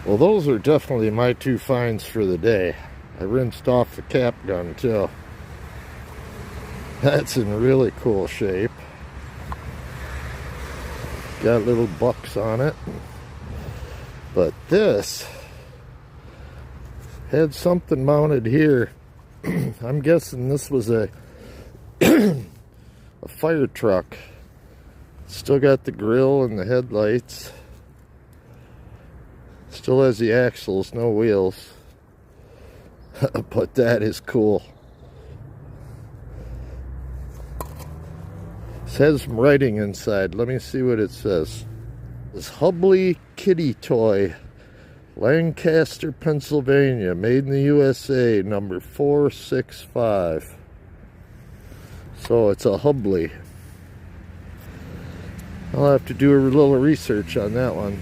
Well, those are definitely my two finds for the day. I rinsed off the cap gun too. That's in really cool shape. Got little bucks on it. But this had something mounted here. I'm guessing this was a a fire truck. Still got the grill and the headlights. Still has the axles, no wheels. But that is cool. It has some writing inside. Let me see what it says. This Hubley Kitty Toy, Lancaster, Pennsylvania, made in the USA, number 465. So it's a Hubley. I'll have to do a little research on that one.